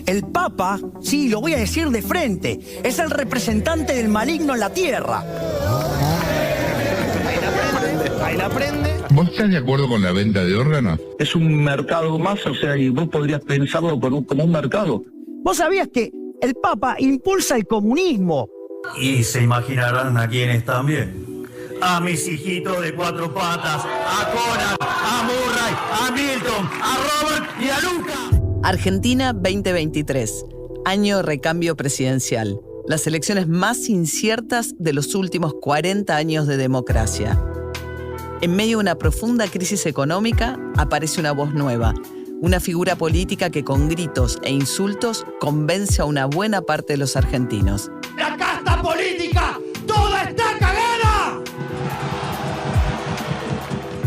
El Papa, sí, lo voy a decir de frente, es el representante del maligno en la tierra. Ahí la prende. ¿Vos estás de acuerdo con la venta de órganos? Es un mercado más, o sea, y vos podrías pensarlo como un mercado. ¿Vos sabías que el Papa impulsa el comunismo? Y se imaginarán a quiénes también. A mis hijitos de 4 patas, a Conan, a Murray, a Milton, a Robert y a Luca. Argentina 2023, año de recambio presidencial. Las elecciones más inciertas de los últimos 40 años de democracia. En medio de una profunda crisis económica, aparece una voz nueva. Una figura política que con gritos e insultos convence a una buena parte de los argentinos. ¡La casta política! ¡Toda está cagada!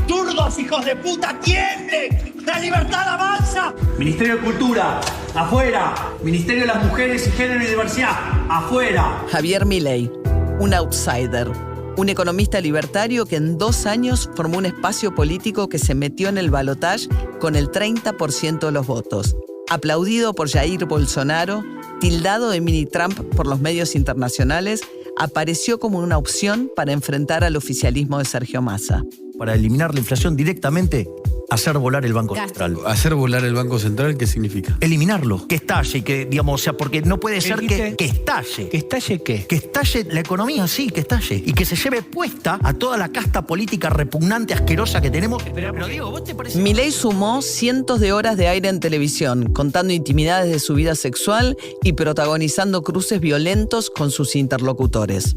¡Zurdos, hijos de puta, tiemblen! ¡La libertad avanza! Ministerio de Cultura, afuera. Ministerio de las Mujeres y Género y Diversidad, afuera. Javier Milei, un outsider. Un economista libertario que en 2 años formó un espacio político que se metió en el balotaje con el 30% de los votos. Aplaudido por Jair Bolsonaro, tildado de mini Trump por los medios internacionales, apareció como una opción para enfrentar al oficialismo de Sergio Massa. Para eliminar la inflación directamente, hacer volar el Banco Central. ¿Hacer volar el Banco Central qué significa? Eliminarlo, que estalle, que digamos, o sea, porque no puede ser que estalle. ¿Que estalle qué? Que estalle la economía, sí, que estalle. Y que se lleve puesta a toda la casta política repugnante, asquerosa que tenemos. Pero digo, ¿vos te parece? Milei sumó cientos de horas de aire en televisión, contando intimidades de su vida sexual y protagonizando cruces violentos con sus interlocutores.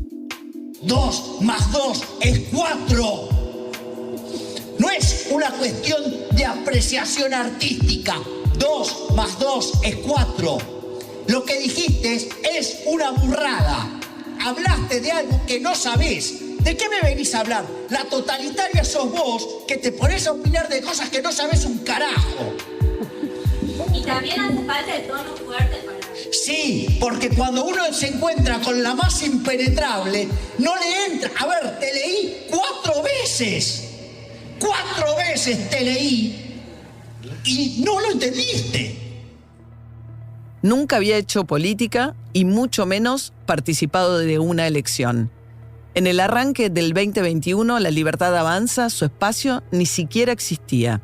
2 más 2 es 4. No es una cuestión de apreciación artística. 2 más 2 es 4. Lo que dijiste es una burrada. Hablaste de algo que no sabés. ¿De qué me venís a hablar? La totalitaria sos vos, que te ponés a opinar de cosas que no sabés un carajo. Y también hace falta el tono fuerte para... Sí, porque cuando uno se encuentra con la más impenetrable, no le entra. A ver, te leí 4 veces. 4 veces te leí y no lo entendiste. Nunca había hecho política y mucho menos participado de una elección. En el arranque del 2021, La Libertad Avanza, su espacio ni siquiera existía.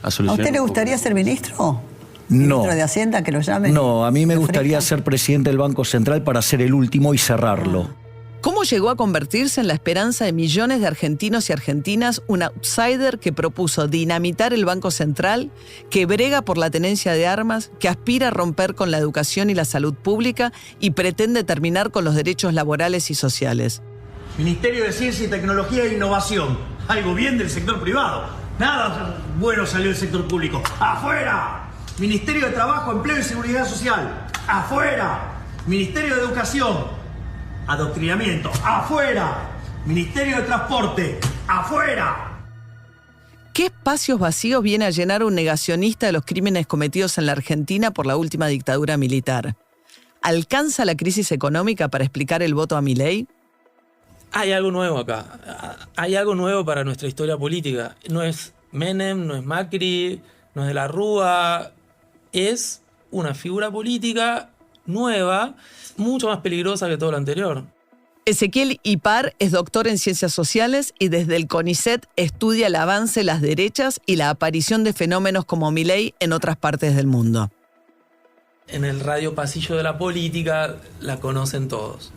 ¿A usted le gustaría ser ministro? No. ¿Ministro de Hacienda, que lo llamen? No, a mí me gustaría ser presidente del Banco Central para ser el último y cerrarlo. ¿Cómo llegó a convertirse en la esperanza de millones de argentinos y argentinas, un outsider que propuso dinamitar el Banco Central, que brega por la tenencia de armas, que aspira a romper con la educación y la salud pública y pretende terminar con los derechos laborales y sociales? Ministerio de Ciencia y Tecnología e Innovación. Algo bien del sector privado. Nada bueno salió del sector público. ¡Afuera! Ministerio de Trabajo, Empleo y Seguridad Social. ¡Afuera! Ministerio de Educación. Adoctrinamiento. ¡Afuera! Ministerio de Transporte. ¡Afuera! ¿Qué espacios vacíos viene a llenar un negacionista de los crímenes cometidos en la Argentina por la última dictadura militar? ¿Alcanza la crisis económica para explicar el voto a Milei? Hay algo nuevo acá. Hay algo nuevo para nuestra historia política. No es Menem, no es Macri, no es de la Rúa. Es una figura política nueva, mucho más peligrosa que todo lo anterior. Ezequiel Ipar es doctor en Ciencias Sociales y desde el CONICET estudia el avance de las derechas y la aparición de fenómenos como Milei en otras partes del mundo. En el radio pasillo de la política la conocen todos.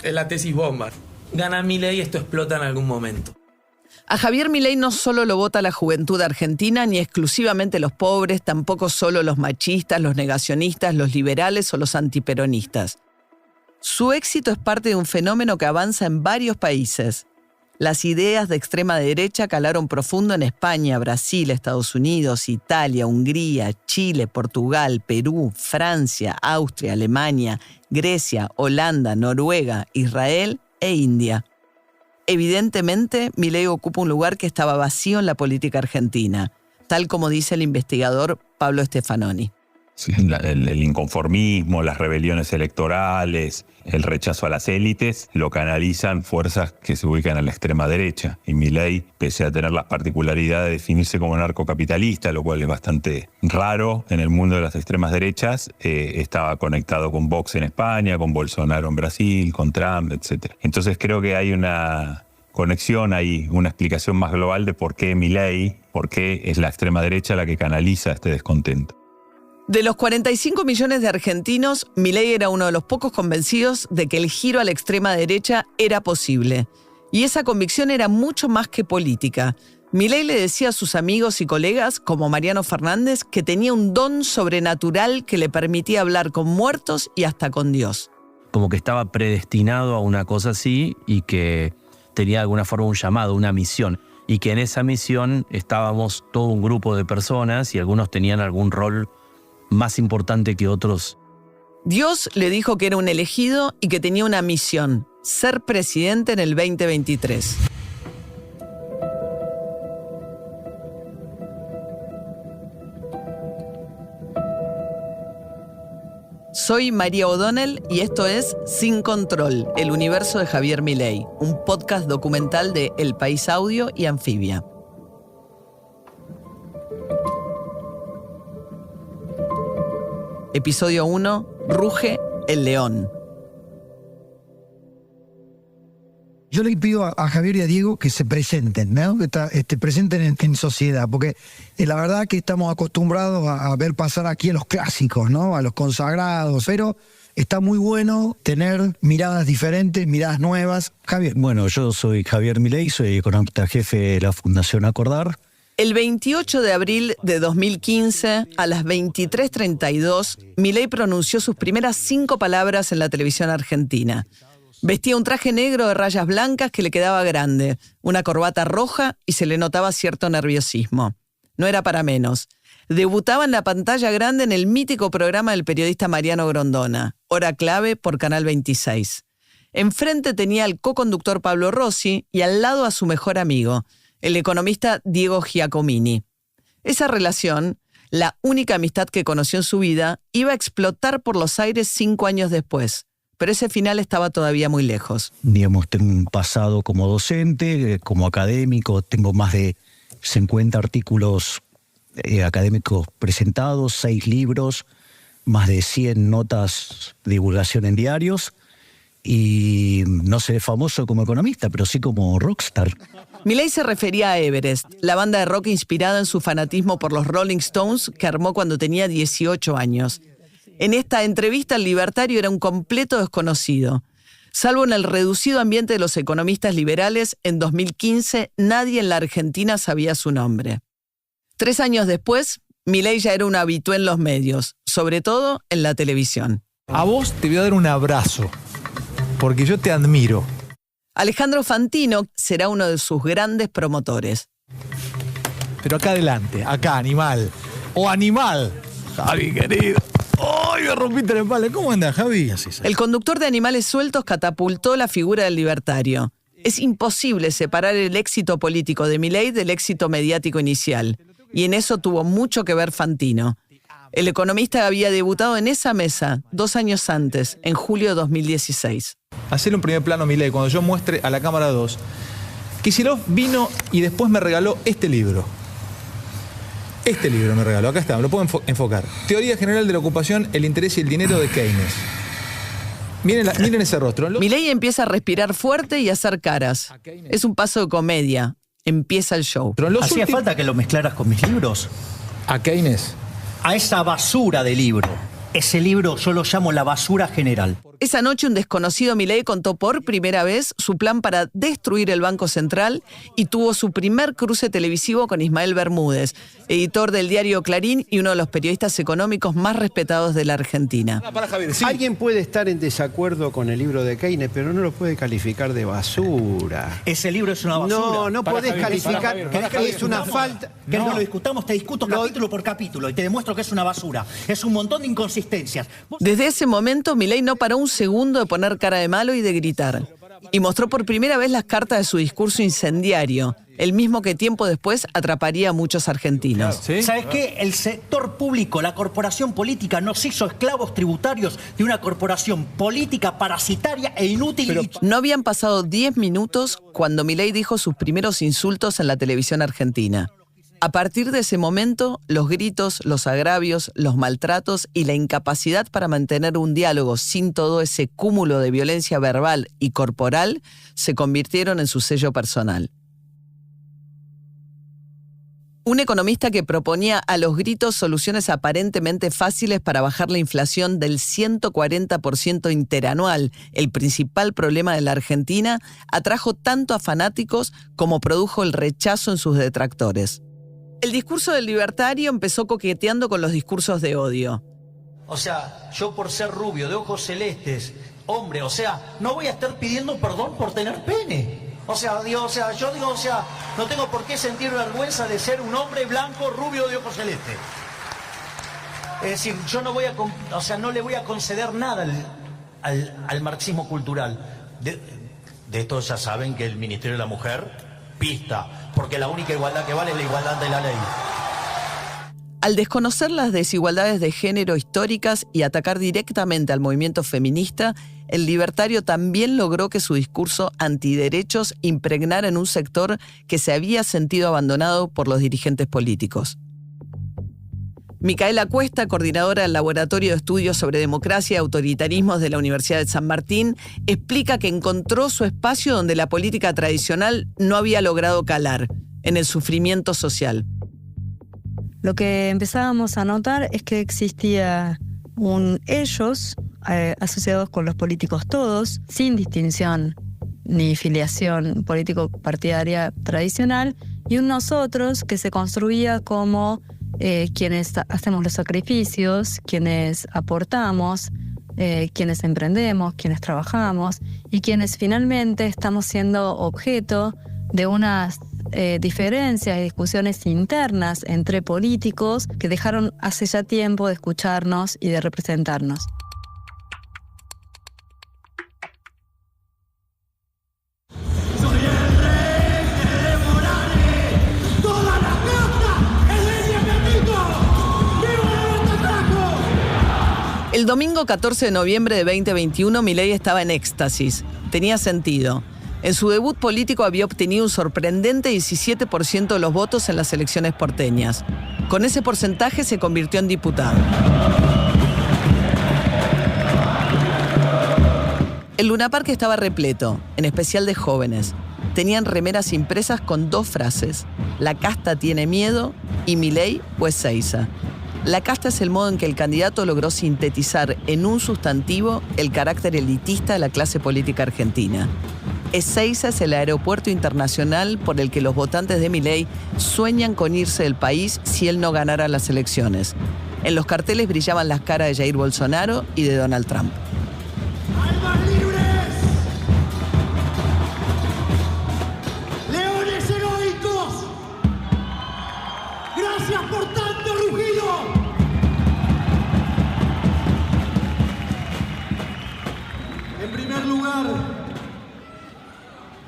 Es la tesis bomba. Gana Milei y esto explota en algún momento. A Javier Milei no solo lo vota la juventud argentina, ni exclusivamente los pobres, tampoco solo los machistas, los negacionistas, los liberales o los antiperonistas. Su éxito es parte de un fenómeno que avanza en varios países. Las ideas de extrema derecha calaron profundo en España, Brasil, Estados Unidos, Italia, Hungría, Chile, Portugal, Perú, Francia, Austria, Alemania, Grecia, Holanda, Noruega, Israel e India. Evidentemente, Milei ocupa un lugar que estaba vacío en la política argentina, tal como dice el investigador Pablo Stefanoni. Sí, el inconformismo, las rebeliones electorales, el rechazo a las élites, lo canalizan fuerzas que se ubican a la extrema derecha. Y Milei, pese a tener las particularidades de definirse como narcocapitalista, lo cual es bastante raro en el mundo de las extremas derechas, estaba conectado con Vox en España, con Bolsonaro en Brasil, con Trump, etc. Entonces creo que hay una conexión, hay una explicación más global de por qué Milei, por qué es la extrema derecha la que canaliza este descontento. De los 45 millones de argentinos, Milei era uno de los pocos convencidos de que el giro a la extrema derecha era posible. Y esa convicción era mucho más que política. Milei le decía a sus amigos y colegas, como Mariano Fernández, que tenía un don sobrenatural que le permitía hablar con muertos y hasta con Dios. Como que estaba predestinado a una cosa así y que tenía de alguna forma un llamado, una misión. Y que en esa misión estábamos todo un grupo de personas y algunos tenían algún rol más importante que otros. Dios le dijo que era un elegido y que tenía una misión: ser presidente en el 2023. Soy María O'Donnell y esto es Sin Control, el universo de Javier Milei, un podcast documental de El País Audio y Anfibia. Episodio 1, Ruge el león. Yo le pido a Javier y a Diego que se presenten, ¿no? Que presenten en sociedad, porque la verdad que estamos acostumbrados a ver pasar aquí a los clásicos, ¿no? A los consagrados, pero está muy bueno tener miradas diferentes, miradas nuevas. Javier. Bueno, yo soy Javier Milei, soy economista jefe de la Fundación Acordar. El 28 de abril de 2015, a las 23:32, Milei pronunció sus primeras 5 palabras en la televisión argentina. Vestía un traje negro de rayas blancas que le quedaba grande, una corbata roja y se le notaba cierto nerviosismo. No era para menos. Debutaba en la pantalla grande en el mítico programa del periodista Mariano Grondona, Hora Clave por Canal 26. Enfrente tenía al coconductor Pablo Rossi y al lado a su mejor amigo, el economista Diego Giacomini. Esa relación, la única amistad que conoció en su vida, iba a explotar por los aires 5 años después. Pero ese final estaba todavía muy lejos. Digamos, tengo un pasado como docente, como académico, tengo más de 50 artículos académicos presentados, 6 libros, más de 100 notas de divulgación en diarios, y no seré famoso como economista, pero sí como rockstar. Milei se refería a Everest, la banda de rock inspirada en su fanatismo por los Rolling Stones que armó cuando tenía 18 años. En esta entrevista, el libertario era un completo desconocido. Salvo en el reducido ambiente de los economistas liberales, en 2015 nadie en la Argentina sabía su nombre. 3 años después, Milei ya era un habitué en los medios, sobre todo en la televisión. A vos te voy a dar un abrazo, porque yo te admiro. Alejandro Fantino será uno de sus grandes promotores. Pero acá adelante, acá, animal. ¡Oh, animal! Javi, querido. ¡Ay, me rompiste la espalda! ¿Cómo anda, Javi? El conductor de Animales Sueltos catapultó la figura del libertario. Es imposible separar el éxito político de Milei del éxito mediático inicial. Y en eso tuvo mucho que ver Fantino. El economista había debutado en esa mesa 2 años antes, en julio de 2016. Hacer un primer plano, Milei, cuando yo muestre a la cámara 2. Kicillof vino y después me regaló este libro. Este libro me regaló, acá está, me lo puedo enfocar. Teoría General de la Ocupación, el interés y el dinero de Keynes. Miren ese rostro. Milei empieza a respirar fuerte y a hacer caras. Es un paso de comedia. Empieza el show. ¿Hacía falta que lo mezclaras con mis libros? ¿A Keynes? A esa basura de libro. Ese libro yo lo llamo la basura general. Esa noche un desconocido Milei contó por primera vez su plan para destruir el Banco Central y tuvo su primer cruce televisivo con Ismael Bermúdez, editor del diario Clarín y uno de los periodistas económicos más respetados de la Argentina. Alguien puede estar en desacuerdo con el libro de Keynes, pero no lo puede calificar de basura. Ese libro es una basura. No podés calificar. Es una falta. ¿Querés que lo discutamos? Te discuto capítulo por capítulo y te demuestro que es una basura. Es un montón de inconsistencias. Desde ese momento, Milei no paró un segundo de poner cara de malo y de gritar. Y mostró por primera vez las cartas de su discurso incendiario, el mismo que tiempo después atraparía a muchos argentinos. ¿Sabes qué? El sector público, la corporación política, nos hizo esclavos tributarios de una corporación política parasitaria e inútil. No habían pasado 10 minutos cuando Milei dijo sus primeros insultos en la televisión argentina. A partir de ese momento, los gritos, los agravios, los maltratos y la incapacidad para mantener un diálogo sin todo ese cúmulo de violencia verbal y corporal se convirtieron en su sello personal. Un economista que proponía a los gritos soluciones aparentemente fáciles para bajar la inflación del 140% interanual, el principal problema de la Argentina, atrajo tanto a fanáticos como produjo el rechazo en sus detractores. El discurso del libertario empezó coqueteando con los discursos de odio. O sea, yo por ser rubio, de ojos celestes, hombre, o sea, no voy a estar pidiendo perdón por tener pene. O sea, no tengo por qué sentir vergüenza de ser un hombre blanco, rubio, de ojos celestes. Es decir, yo no le voy a conceder nada al marxismo cultural. De esto ya saben que el Ministerio de la Mujer pista, porque la única igualdad que vale es la igualdad de la ley. Al desconocer las desigualdades de género históricas y atacar directamente al movimiento feminista, el libertario también logró que su discurso antiderechos impregnara en un sector que se había sentido abandonado por los dirigentes políticos. Micaela Cuesta, coordinadora del Laboratorio de Estudios sobre Democracia y Autoritarismos de la Universidad de San Martín, explica que encontró su espacio donde la política tradicional no había logrado calar, en el sufrimiento social. Lo que empezábamos a notar es que existía un ellos asociados con los políticos todos, sin distinción ni filiación político-partidaria tradicional, y un nosotros que se construía como quienes hacemos los sacrificios, quienes aportamos, quienes emprendemos, quienes trabajamos y quienes finalmente estamos siendo objeto de unas diferencias y discusiones internas entre políticos que dejaron hace ya tiempo de escucharnos y de representarnos. El domingo 14 de noviembre de 2021, Milei estaba en éxtasis. Tenía sentido. En su debut político había obtenido un sorprendente 17% de los votos en las elecciones porteñas. Con ese porcentaje se convirtió en diputado. El Lunaparque estaba repleto, en especial de jóvenes. Tenían remeras impresas con 2 frases: la casta tiene miedo y Milei pues Seiza. La casta es el modo en que el candidato logró sintetizar en un sustantivo el carácter elitista de la clase política argentina. Ezeiza es el aeropuerto internacional por el que los votantes de Milei sueñan con irse del país si él no ganara las elecciones. En los carteles brillaban las caras de Jair Bolsonaro y de Donald Trump. ¡Almas libres! ¡Leones heroicos! ¡Gracias por tanto rugido! En primer lugar,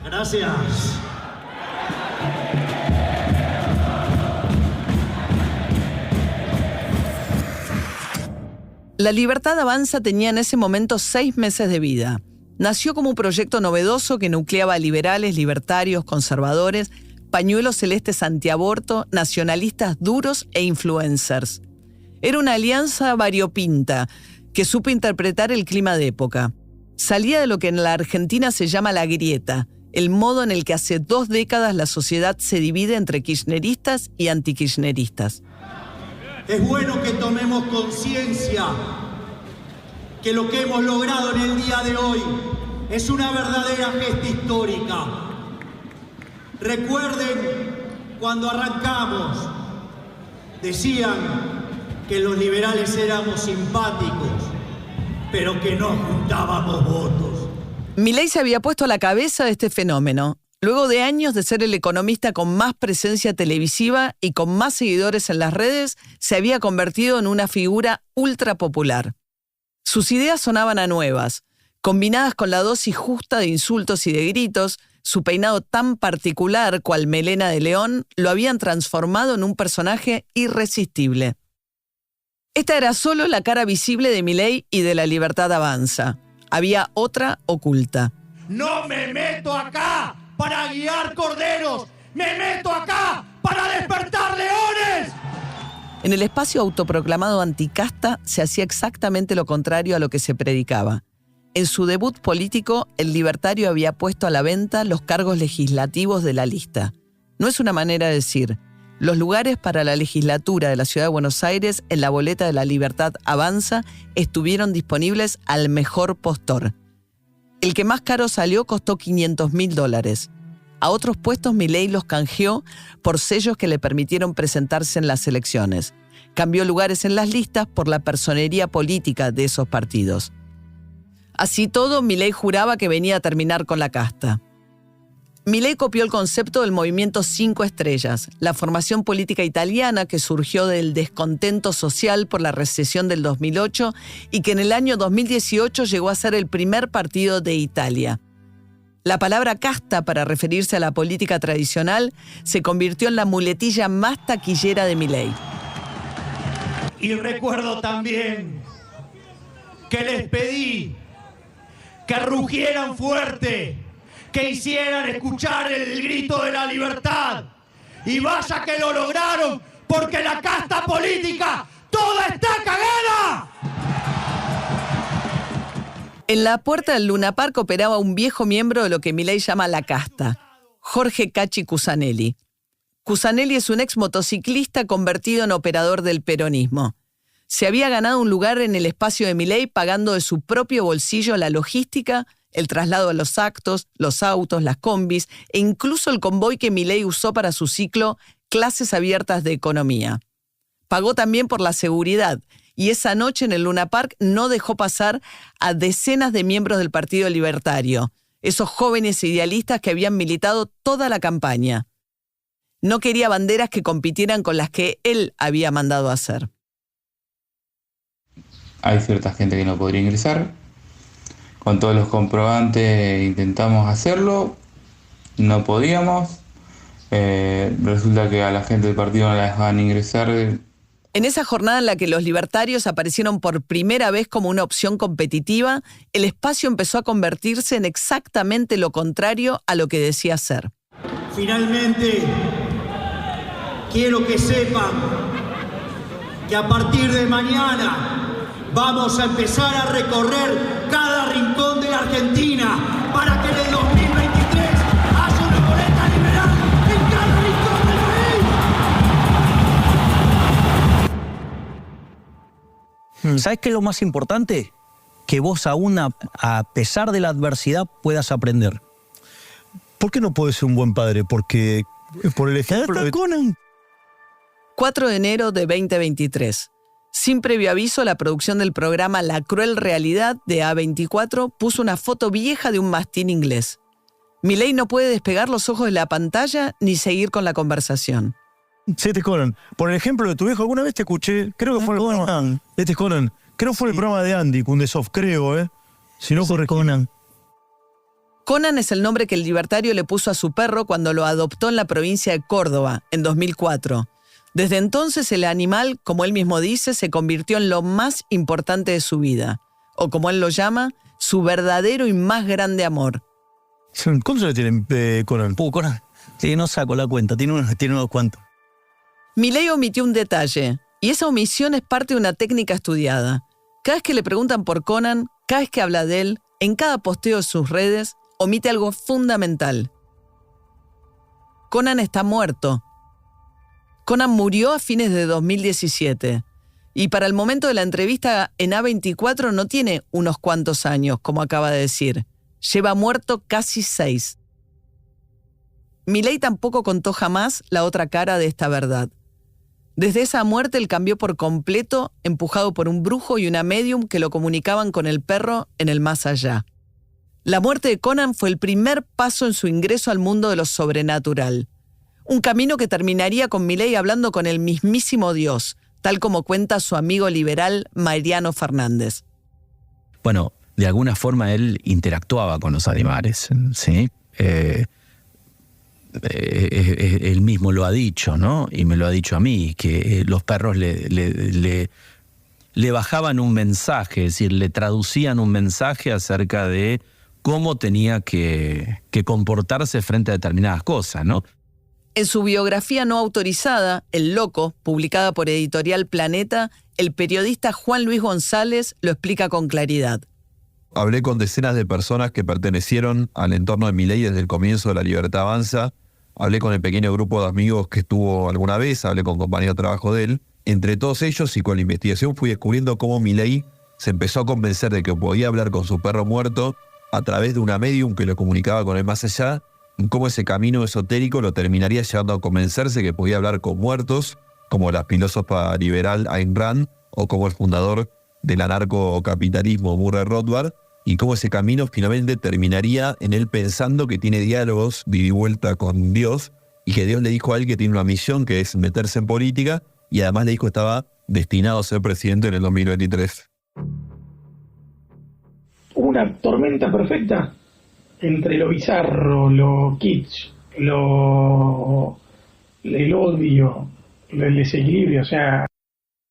gracias. La Libertad Avanza tenía en ese momento 6 meses de vida. Nació como un proyecto novedoso que nucleaba a liberales, libertarios, conservadores, pañuelos celestes antiaborto, nacionalistas duros e influencers. Era una alianza variopinta que supo interpretar el clima de época. Salía de lo que en la Argentina se llama la grieta, el modo en el que hace 2 décadas la sociedad se divide entre kirchneristas y antikirchneristas. Es bueno que tomemos conciencia que lo que hemos logrado en el día de hoy es una verdadera gesta histórica. Recuerden cuando arrancamos, decían que los liberales éramos simpáticos, pero que no juntábamos votos. Milei se había puesto a la cabeza de este fenómeno, luego de años de ser el economista con más presencia televisiva y con más seguidores en las redes, se había convertido en una figura ultra popular. Sus ideas sonaban a nuevas, combinadas con la dosis justa de insultos y de gritos, Su peinado tan particular, cual melena de león, lo habían transformado en un personaje irresistible. Esta era solo la cara visible de Milei y de La Libertad Avanza. Había otra oculta. No me meto acá para guiar corderos, me meto acá para despertar leones. En el espacio autoproclamado anticasta se hacía exactamente lo contrario a lo que se predicaba. En su debut político, el libertario había puesto a la venta los cargos legislativos de la lista. No es una manera de decir. Los lugares para la legislatura de la Ciudad de Buenos Aires en la boleta de La Libertad Avanza estuvieron disponibles al mejor postor. El que más caro salió costó $500.000. A otros puestos Milei los canjeó por sellos que le permitieron presentarse en las elecciones. Cambió lugares en las listas por la personería política de esos partidos. Así todo, Milei juraba que venía a terminar con la casta. Milei copió el concepto del movimiento 5 estrellas, la formación política italiana que surgió del descontento social por la recesión del 2008 y que en el año 2018 llegó a ser el primer partido de Italia. La palabra casta, para referirse a la política tradicional, se convirtió en la muletilla más taquillera de Milei. Y recuerdo también que les pedí que rugieran fuerte, que hicieran escuchar el grito de la libertad. Y vaya que lo lograron, porque la casta política toda está cagada. En la puerta del Luna Park operaba un viejo miembro de lo que Milei llama la casta, Jorge Cachi Cusanelli. Cusanelli es un ex motociclista convertido en operador del peronismo. Se había ganado un lugar en el espacio de Milei pagando de su propio bolsillo la logística, el traslado a los actos, los autos, las combis e incluso el convoy que Milei usó para su ciclo Clases Abiertas de Economía. Pagó también por la seguridad y esa noche en el Luna Park no dejó pasar a decenas de miembros del Partido Libertario, esos jóvenes idealistas que habían militado toda la campaña. No quería banderas que compitieran con las que él había mandado hacer. Hay cierta gente que no podría ingresar. Con todos los comprobantes intentamos hacerlo, no podíamos. Resulta que a la gente del partido no la dejaban ingresar. En esa jornada en la que los libertarios aparecieron por primera vez como una opción competitiva, el espacio empezó a convertirse en exactamente lo contrario a lo que decía ser. Finalmente, quiero que sepan que a partir de mañana vamos a empezar a recorrer cada rincón de la Argentina para que en el 2023 haya una boleta liberal en cada rincón del país. ¿Sabes qué es lo más importante? Que vos aún a pesar de la adversidad puedas aprender. ¿Por qué no puedes ser un buen padre? Porque por el ejemplo de Conan. 4 de enero de 2023. Sin previo aviso, la producción del programa La Cruel Realidad de A24 puso una foto vieja de un mastín inglés. Milei no puede despegar los ojos de la pantalla ni seguir con la conversación. Conan, por el ejemplo de tu viejo, alguna vez te escuché, creo que fue el programa, Conan, creo que fue el programa de Andy Kundesov, creo, si no fue Conan. Conan es el nombre que el libertario le puso a su perro cuando lo adoptó en la provincia de Córdoba, en 2004. Desde entonces el animal, como él mismo dice, se convirtió en lo más importante de su vida, o como él lo llama, su verdadero y más grande amor. ¿Cuántos le tienen Conan? Conan, sí, no saco la cuenta, tiene unos cuantos. Milei omitió un detalle, y esa omisión es parte de una técnica estudiada. Cada vez que le preguntan por Conan, cada vez que habla de él, en cada posteo de sus redes, omite algo fundamental. Conan está muerto. Conan murió a fines de 2017 y para el momento de la entrevista en A24 no tiene unos cuantos años, como acaba de decir. Lleva muerto casi 6. Milei tampoco contó jamás la otra cara de esta verdad. Desde esa muerte él cambió por completo, empujado por un brujo y una medium que lo comunicaban con el perro en el más allá. La muerte de Conan fue el primer paso en su ingreso al mundo de lo sobrenatural. Un camino que terminaría con Milei hablando con el mismísimo Dios, tal como cuenta su amigo liberal Mariano Fernández. Bueno, de alguna forma él interactuaba con los animales, ¿sí? él mismo lo ha dicho, ¿no? Y me lo ha dicho a mí, que los perros le bajaban un mensaje, es decir, le traducían un mensaje acerca de cómo tenía que comportarse frente a determinadas cosas, ¿no? En su biografía no autorizada, El Loco, publicada por Editorial Planeta, el periodista Juan Luis González lo explica con claridad. Hablé con decenas de personas que pertenecieron al entorno de Milei desde el comienzo de La Libertad Avanza. Hablé con el pequeño grupo de amigos que estuvo alguna vez, hablé con compañeros de trabajo de él. Entre todos ellos y con la investigación fui descubriendo cómo Milei se empezó a convencer de que podía hablar con su perro muerto a través de una medium que lo comunicaba con el más allá, y cómo ese camino esotérico lo terminaría llevando a convencerse que podía hablar con muertos, como la filósofa liberal Ayn Rand o como el fundador del anarcocapitalismo Murray Rothbard, y cómo ese camino finalmente terminaría en él pensando que tiene diálogos de ida y vuelta con Dios y que Dios le dijo a él que tiene una misión que es meterse en política y además le dijo que estaba destinado a ser presidente en el 2023. Una tormenta perfecta entre lo bizarro, lo kitsch, el odio, el desequilibrio, o sea,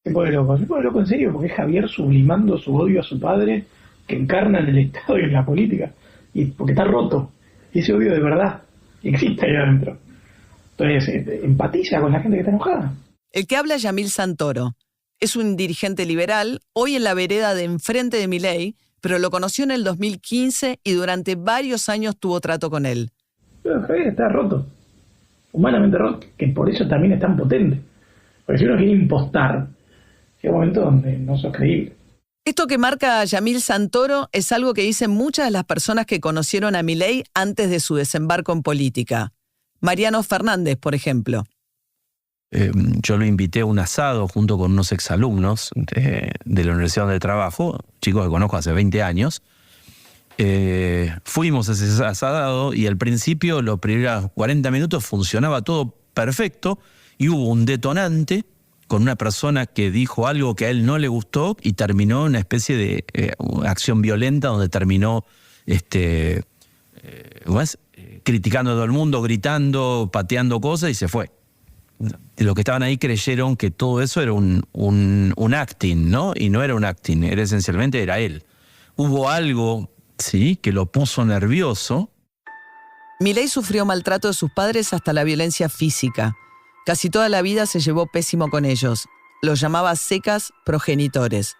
se pone loco en serio porque es Javier sublimando su odio a su padre que encarna en el Estado y en la política, y porque está roto, y ese odio de verdad existe ahí adentro. Entonces, empatiza con la gente que está enojada. El que habla es Yamil Santoro. Es un dirigente liberal, hoy en la vereda de enfrente de Milei, pero lo conoció en el 2015 y durante varios años tuvo trato con él. Pero Javier está roto, humanamente roto, que por eso también es tan potente. Porque si uno quiere impostar, llega un momento donde no sos creíble. Esto que marca a Yamil Santoro es algo que dicen muchas de las personas que conocieron a Milei antes de su desembarco en política. Mariano Fernández, por ejemplo. Yo lo invité a un asado junto con unos exalumnos de la Universidad donde trabajo, chicos que conozco hace 20 años. Fuimos a ese asado y al principio, los primeros 40 minutos, funcionaba todo perfecto y hubo un detonante con una persona que dijo algo que a él no le gustó y terminó en una especie de acción violenta donde terminó criticando a todo el mundo, gritando, pateando cosas y se fue. Los que estaban ahí creyeron que todo eso era un acting, ¿no? Y no era un acting, esencialmente era él. Hubo algo, sí, que lo puso nervioso. Milei sufrió maltrato de sus padres hasta la violencia física. Casi toda la vida se llevó pésimo con ellos. Los llamaba secas progenitores.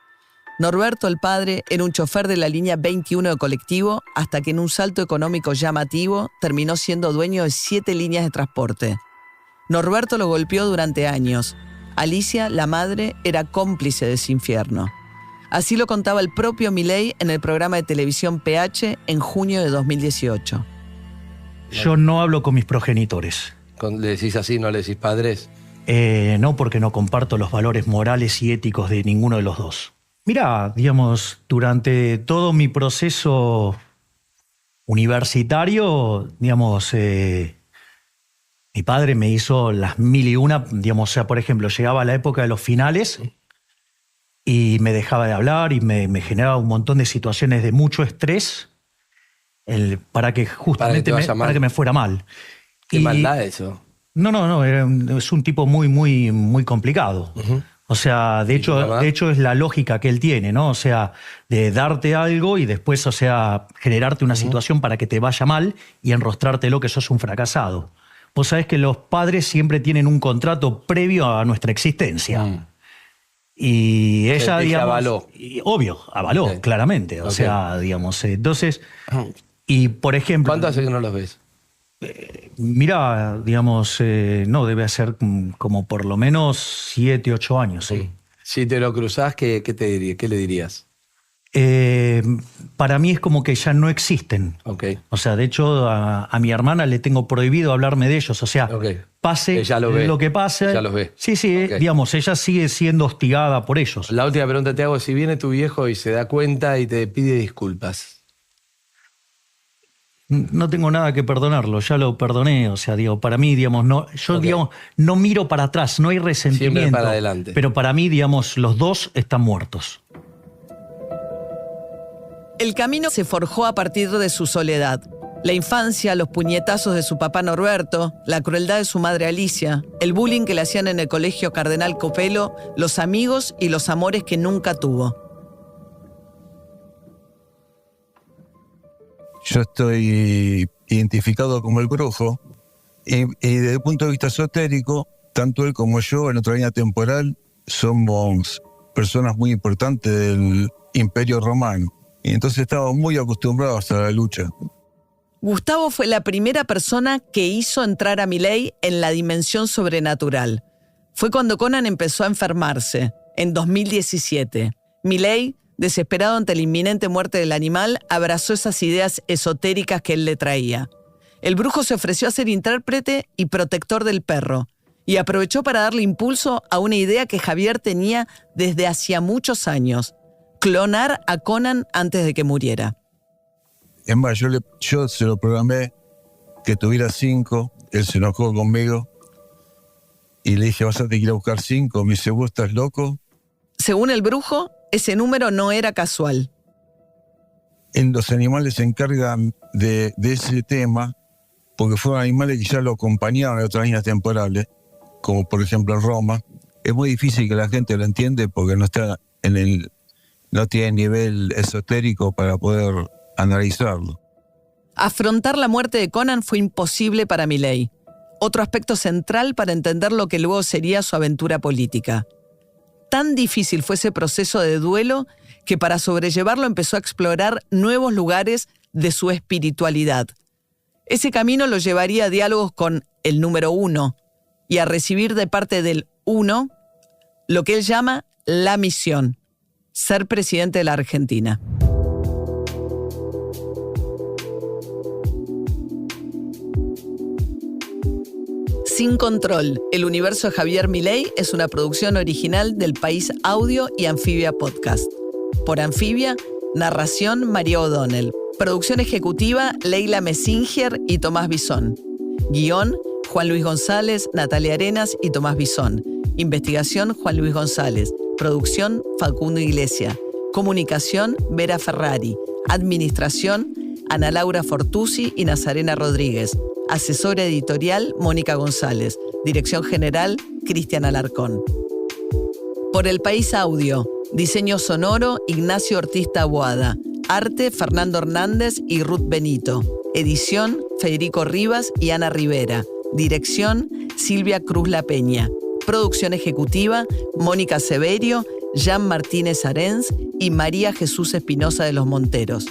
Norberto, el padre, era un chofer de la línea 21 de colectivo hasta que en un salto económico llamativo terminó siendo dueño de 7 líneas de transporte. Norberto lo golpeó durante años. Alicia, la madre, era cómplice de ese infierno. Así lo contaba el propio Milei en el programa de televisión PH en junio de 2018. Yo no hablo con mis progenitores. ¿Le decís así, no le decís padres? No, porque no comparto los valores morales y éticos de ninguno de los dos. Mirá, digamos, durante todo mi proceso universitario, digamos, mi padre me hizo las mil y una, digamos, o sea, por ejemplo, llegaba la época de los finales y me dejaba de hablar y me generaba un montón de situaciones de mucho estrés para que justamente para que me fuera mal. Qué maldad eso. No, es un tipo muy, muy, muy complicado. O sea, de hecho es la lógica que él tiene, ¿no? O sea, de darte algo y después, o sea, generarte una situación para que te vaya mal y enrostrártelo que sos un fracasado. Vos sabés que los padres siempre tienen un contrato previo a nuestra existencia. Y ella, digamos... avaló. Avaló, claramente. O sea, digamos, entonces... Y, por ejemplo... ¿Cuánto hace que no los ves? Mirá, digamos, no, debe ser como por lo menos 7, 8 años. Sí. Si te lo cruzás, ¿qué le dirías? Para mí es como que ya no existen. Okay. O sea, de hecho, a mi hermana le tengo prohibido hablarme de ellos. O sea, pase lo que pase. Ella los ve. Sí, digamos, ella sigue siendo hostigada por ellos. La última pregunta te hago, si viene tu viejo y se da cuenta y te pide disculpas. No tengo nada que perdonarlo, ya lo perdoné, o sea, digo, para mí, digamos, no, yo digamos, no miro para atrás, no hay resentimiento. Siempre para adelante. Pero para mí, digamos, los dos están muertos. El camino se forjó a partir de su soledad. La infancia, los puñetazos de su papá Norberto, la crueldad de su madre Alicia, el bullying que le hacían en el colegio Cardenal Copelo, los amigos y los amores que nunca tuvo. Yo estoy identificado como el brujo y desde el punto de vista esotérico, tanto él como yo en otra línea temporal somos personas muy importantes del Imperio Romano y entonces estamos muy acostumbrados a la lucha. Gustavo fue la primera persona que hizo entrar a Milei en la dimensión sobrenatural. Fue cuando Conan empezó a enfermarse, en 2017. Milei, desesperado ante la inminente muerte del animal, abrazó esas ideas esotéricas que él le traía. El brujo se ofreció a ser intérprete y protector del perro, y aprovechó para darle impulso a una idea que Javier tenía desde hacía muchos años: clonar a Conan antes de que muriera. Es más, yo se lo programé que tuviera 5, él se enojó conmigo y le dije, vas a tener que ir a buscar 5, me dice, ¿vos estás loco? Según el brujo, ese número no era casual. Los animales se encargan de ese tema porque fueron animales que ya lo acompañaban en otras líneas temporales, como por ejemplo en Roma. Es muy difícil que la gente lo entienda porque no está no tiene nivel esotérico para poder analizarlo. Afrontar la muerte de Conan fue imposible para Milei. Otro aspecto central para entender lo que luego sería su aventura política. Tan difícil fue ese proceso de duelo que para sobrellevarlo empezó a explorar nuevos lugares de su espiritualidad. Ese camino lo llevaría a diálogos con el número 1 y a recibir de parte del 1 lo que él llama la misión: ser presidente de la Argentina. Sin Control, el universo de Javier Milei es una producción original del País Audio y Anfibia Podcast. Por Anfibia, narración María O'Donnell. Producción ejecutiva Leila Messinger y Tomás Bisón. Guión Juan Luis González, Natalia Arenas y Tomás Bisón. Investigación Juan Luis González. Producción Facundo Iglesia. Comunicación Vera Ferrari. Administración Ana Laura Fortusi y Nazarena Rodríguez. Asesora editorial Mónica González. Dirección general Cristian Alarcón. Por El País Audio. Diseño sonoro Ignacio Ortiz Taboada. Arte Fernando Hernández y Ruth Benito. Edición Federico Rivas y Ana Rivera. Dirección Silvia Cruz La Peña. Producción ejecutiva Mónica Severio, Jan Martínez Arens y María Jesús Espinosa de los Monteros.